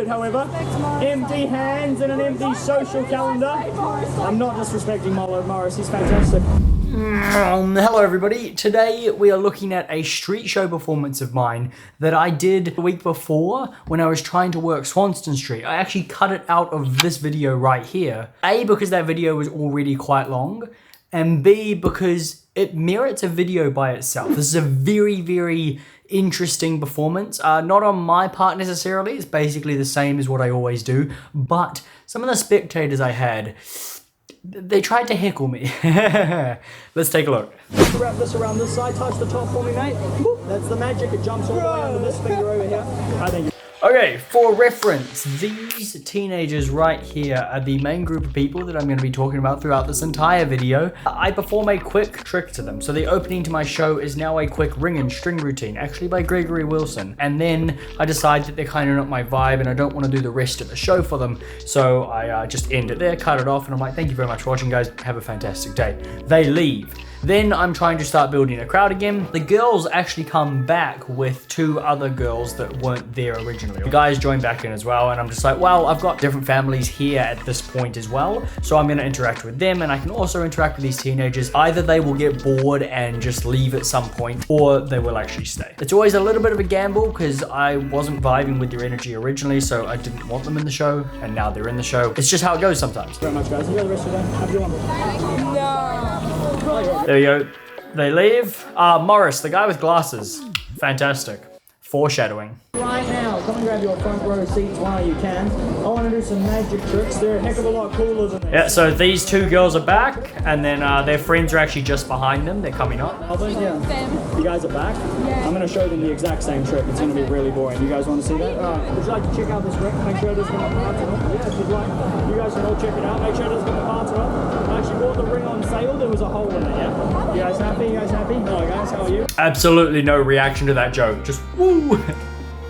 however. Empty hands and an empty social calendar. I'm not disrespecting Molo Morris, he's fantastic. Hello everybody, today we are looking at a street show performance of mine that I did the week before when I was trying to work Swanston Street. I actually cut it out of this video right here. A, because that video was already quite long, and B, because it merits a video by itself. This is a very, very interesting performance. Not on my part necessarily, it's basically the same as what I always do, but some of the spectators I had, they tried to heckle me. Let's take a look. Wrap this around this side, touch the top for me, mate. Whoop, that's the magic, it jumps all the way under this finger over here. I think. Okay, for reference, these teenagers right here are the main group of people that I'm going to be talking about throughout this entire video. I perform a quick trick to them. So the opening to my show is now a quick ring and string routine, actually by Gregory Wilson. And then I decide that they're kind of not my vibe and I don't want to do the rest of the show for them. So I just end it there, cut it off, and I'm like, thank you very much for watching, guys. Have a fantastic day. They leave. Then I'm trying to start building a crowd again. The girls actually come back with two other girls that weren't there originally. The guys join back in as well, and I'm just like, well, I've got different families here at this point as well, so I'm gonna interact with them, and I can also interact with these teenagers. Either they will get bored and just leave at some point, or they will actually stay. It's always a little bit of a gamble, because I wasn't vibing with their energy originally, so I didn't want them in the show, and now they're in the show. It's just how it goes sometimes. Very much, guys. Enjoy the rest of your day. Have a good one. No. There you go. They leave. Morris, the guy with glasses. Fantastic. Foreshadowing. Right now, come and grab your front row seats while you can. I want to do some magic tricks. They're a heck of a lot cooler than this. Yeah, so these two girls are back, and then their friends are actually just behind them. They're coming up. Yeah. You guys are back? Yeah. I'm going to show them the exact same trick. It's going to be really boring. You guys want to see that? Would you like to check out this trick? Make sure it doesn't have parts at all. Yeah, if you'd like. You guys can all check it out. Make sure it doesn't have parts at all. I actually bought the ring on sale. There was a hole in it, yeah? You guys happy? You guys happy? Hello, guys. How are you? Absolutely no reaction to that joke. Just woo!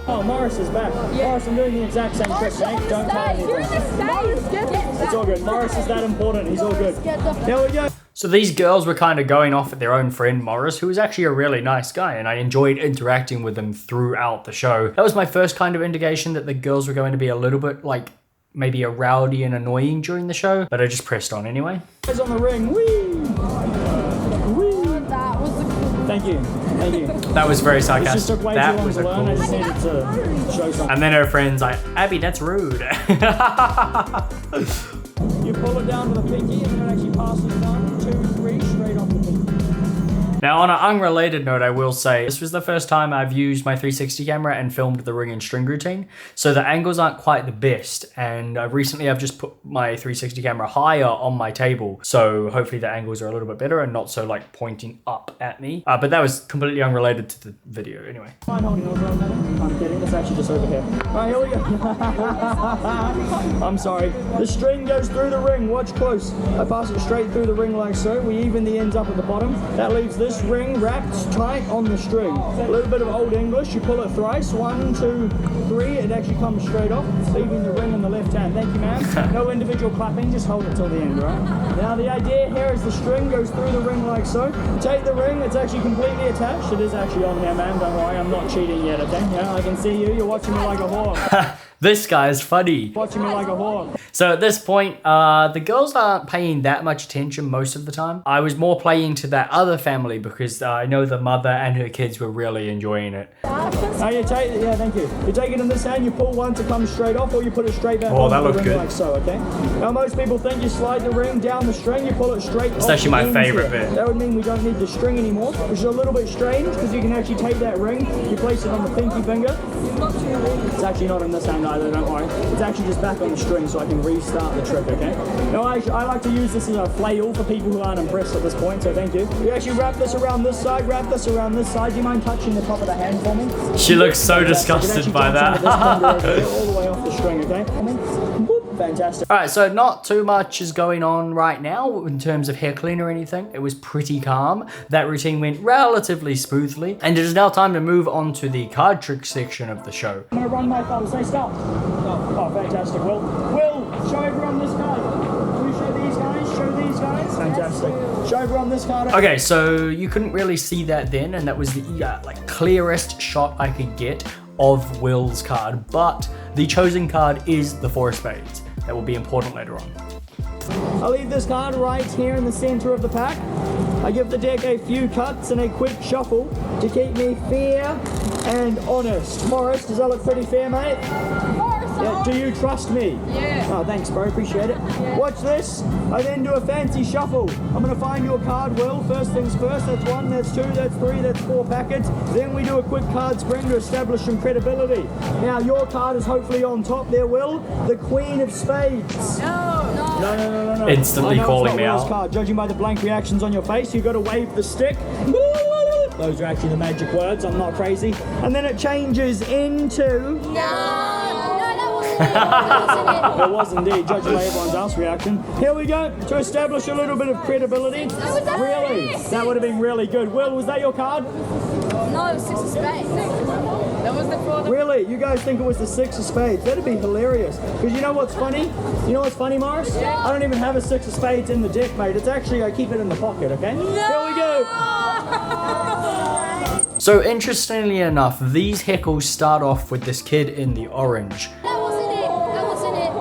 Oh, Morris is back. Yeah. Morris, I'm doing the exact same trick, mate. Don't tell anyone. It's all good. Morris is that important. He's all good. There we go. So these girls were kind of going off at their own friend Morris, who was actually a really nice guy, and I enjoyed interacting with them throughout the show. That was my first kind of indication that the girls were going to be a little bit like maybe a rowdy and annoying during the show, but I just pressed on anyway. Guys on the ring. Whee! Whee! Thank you. Thank you. That was very sarcastic. Just took way too long to learn. I just needed to show something. And then her friend's like, Abby, that's rude. You pull it down with a pinky and then it actually passes 1, 2, 3 straight off the pinky. Now, on an unrelated note, I will say, this was the first time I've used my 360 camera and filmed the ring and string routine, so the angles aren't quite the best, and recently I've just put my 360 camera higher on my table, so hopefully the angles are a little bit better and not so like pointing up at me, but that was completely unrelated to the video anyway. Fine, holding over on that. I'm kidding, it's actually just over here. Alright, here we go. I'm sorry. The string goes through the ring, watch close. I pass it straight through the ring like so. We even the ends up at the bottom. That leaves this ring wrapped tight on the string. A little bit of old English, you pull it thrice, 1, 2, 3, it actually comes straight off, leaving the ring in the left hand. Thank you, ma'am. No individual clapping, just hold it till the end, right? Now the idea here is the string goes through the ring like so. Take the ring, it's actually completely attached. It is actually on there, ma'am, don't worry, I'm not cheating yet, okay? Yeah, I can see you, you're watching me like a hawk. This guy is funny. Watching me like a hawk. So at this point, the girls aren't paying that much attention most of the time. I was more playing to that other family because I know the mother and her kids were really enjoying it. Oh, you take it, yeah, thank you. You take it in this hand, you pull one to come straight off, or you put it straight back on the ring good. Like so, okay? Now most people think you slide the ring down the string, you pull it straight off. It's actually my favorite bit. That would mean we don't need the string anymore, which is a little bit strange because you can actually take that ring, you place it on the pinky finger. It's actually not in this hand either, don't worry. It's actually just back on the string so I can restart the trick, okay? Now I like to use this as a flail for people who aren't impressed at this point, so thank you. You actually wrap this around this side, wrap this around this side. Do you mind touching the top of the hand for me? She looks so disgusted by that. All the way off the string, okay? Fantastic. Alright, so not too much is going on right now in terms of heckling or anything. It was pretty calm. That routine went relatively smoothly. And it is now time to move on to the card trick section of the show. I'm gonna run my thumb, say stop. Oh, fantastic. Will, show everyone this card. Can you show these guys? Show these guys? Fantastic. Show everyone this card. Okay, so you couldn't really see that then, and that was the like clearest shot I could get of Will's card, but the chosen card is the 4 of spades. That will be important later on. I'll leave this card right here in the center of the pack. I give the deck a few cuts and a quick shuffle to keep me fair and honest. Morris, does that look pretty fair, mate? Yeah, do you trust me? Yeah. Oh, thanks, bro. Appreciate it. Yeah. Watch this. I then do a fancy shuffle. I'm going to find your card, Will. First things first. That's 1, that's 2, that's 3, that's 4 packets. Then we do a quick card spring to establish some credibility. Now, your card is hopefully on top there, Will. The Queen of Spades. No. Instantly calling me Will's out. card. Judging by the blank reactions on your face, you've got to wave the stick. Those are actually the magic words. I'm not crazy. And then it changes into... It was indeed, judging by everyone else's reaction. Here we go, to establish a little bit of credibility. Really? That would have been really good. Will, was that your card? No, it was 6 of spades. That was the 4. Really? You guys think it was the 6 of spades? That'd be hilarious. Because you know what's funny? You know what's funny, Morris? Yeah. I don't even have a 6 of spades in the deck, mate. It's actually, I keep it in the pocket, okay? No! Here we go. So interestingly enough, these Heckles start off with this kid in the orange.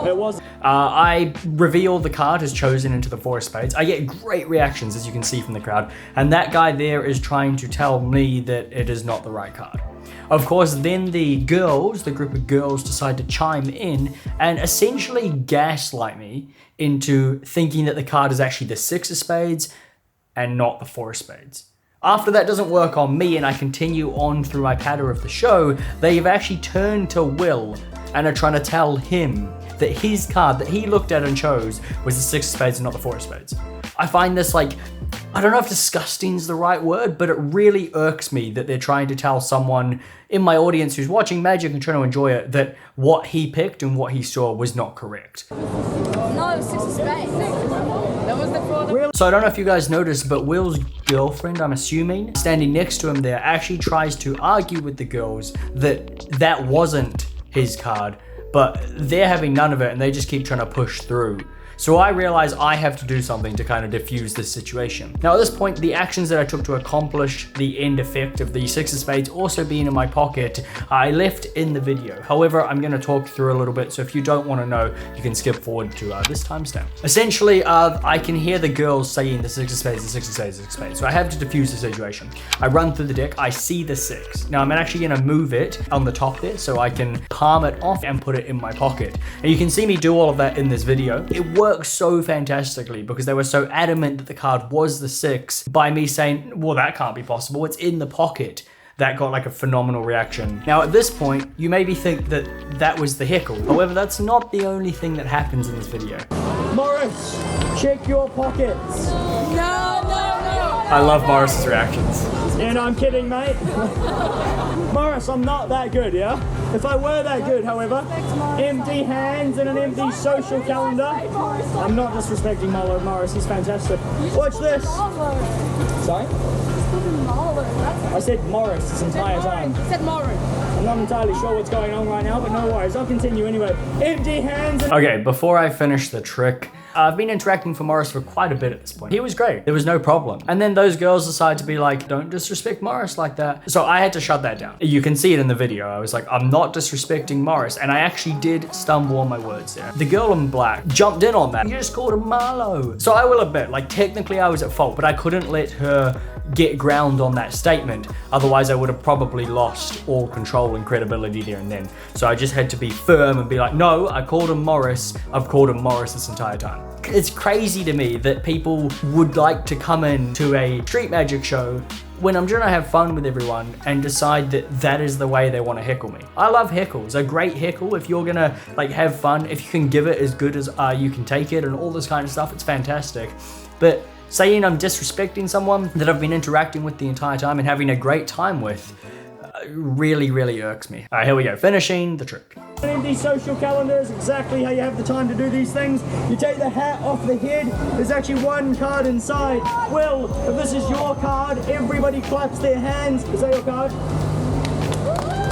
It was. I reveal the card is chosen into the 4 of spades. I get great reactions, as you can see from the crowd, and that guy there is trying to tell me that it is not the right card. Of course, then the girls, the group of girls, decide to chime in and essentially gaslight me into thinking that the card is actually the 6 of spades and not the 4 of spades. After that doesn't work on me and I continue on through my patter of the show, they've actually turned to Will and are trying to tell him that his card that he looked at and chose was the 6 of spades and not the 4 of spades. I find this like, I don't know if disgusting is the right word, but it really irks me that they're trying to tell someone in my audience who's watching Magic and trying to enjoy it that what he picked and what he saw was not correct. No, it was 6 of spades. That was the 4. Really? So I don't know if you guys noticed, but Will's girlfriend, I'm assuming, standing next to him there, actually tries to argue with the girls that that wasn't his card, but they're having none of it and they just keep trying to push through. So I realize I have to do something to kind of diffuse this situation. Now at this point, the actions that I took to accomplish the end effect of the 6 of spades also being in my pocket, I left in the video. However, I'm going to talk through a little bit, so if you don't want to know, you can skip forward to this timestamp. Essentially, I can hear the girls saying the 6 of spades, the 6 of spades, the 6 of spades. So I have to diffuse the situation. I run through the deck, I see the 6. Now I'm actually going to move it on the top there so I can palm it off and put it in my pocket. And you can see me do all of that in this video. It works so fantastically because they were so adamant that the card was the 6 by me saying, well, that can't be possible, it's in the pocket. That got like a phenomenal reaction. Now at this point, you maybe think that that was the Heckle. However, that's not the only thing that happens in this video. Morris, check your pockets. No. I love Morris's reactions. Yeah, no, I'm kidding, mate. Morris, I'm not that good, yeah? If I were that good, however, empty hands and an empty social calendar. I'm not disrespecting Morris, he's fantastic. Watch this. Sorry? I said Morris this entire time. You said Morris. I'm not entirely sure what's going on right now, but no worries, I'll continue anyway. Empty hands and... Okay, before I finish the trick, I've been interacting for Morris for quite a bit at this point. He was great. There was no problem. And then those girls decided to be like, don't disrespect Morris like that. So I had to shut that down. You can see it in the video. I was like, I'm not disrespecting Morris. And I actually did stumble on my words there. The girl in black jumped in on that. You just called him Marlo. So I will admit, like technically I was at fault, but I couldn't let her get ground on that statement. Otherwise I would have probably lost all control and credibility there and then. So I just had to be firm and be like, no, I called him Morris. I've called him Morris this entire time. It's crazy to me that people would like to come in to a street magic show when I'm trying to have fun with everyone and decide that that is the way they want to heckle me. I love heckles. A great heckle, if you're gonna like have fun, if you can give it as good as you can take it and all this kind of stuff, it's fantastic. But saying I'm disrespecting someone that I've been interacting with the entire time and having a great time with really, really irks me. All right, here we go. Finishing the trick. Empty social calendar is exactly how you have the time to do these things. You take the hat off the head. There's actually one card inside. Will, if this is your card, everybody claps their hands. Is that your card?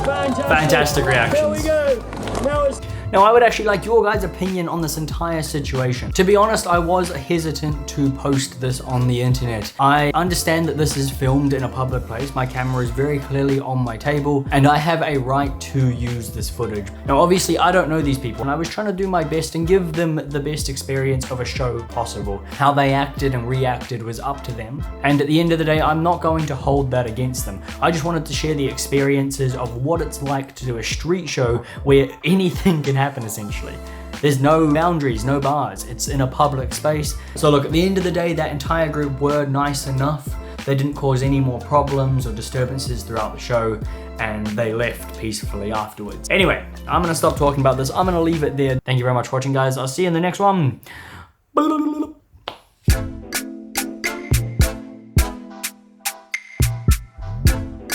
Fantastic. Fantastic reactions. Here we go. Now it's... Now, I would actually like your guys' opinion on this entire situation. To be honest, I was hesitant to post this on the internet. I understand that this is filmed in a public place. My camera is very clearly on my table, and I have a right to use this footage. Now, obviously, I don't know these people, and I was trying to do my best and give them the best experience of a show possible. How they acted and reacted was up to them. And at the end of the day, I'm not going to hold that against them. I just wanted to share the experiences of what it's like to do a street show where anything can happen, essentially. There's no boundaries, no bars. It's in a public space. So look, at the end of the day, that entire group were nice enough. They didn't cause any more problems or disturbances throughout the show, and they left peacefully afterwards. Anyway, I'm gonna stop talking about this. I'm gonna leave it there. Thank you very much for watching, guys. I'll see you in the next one.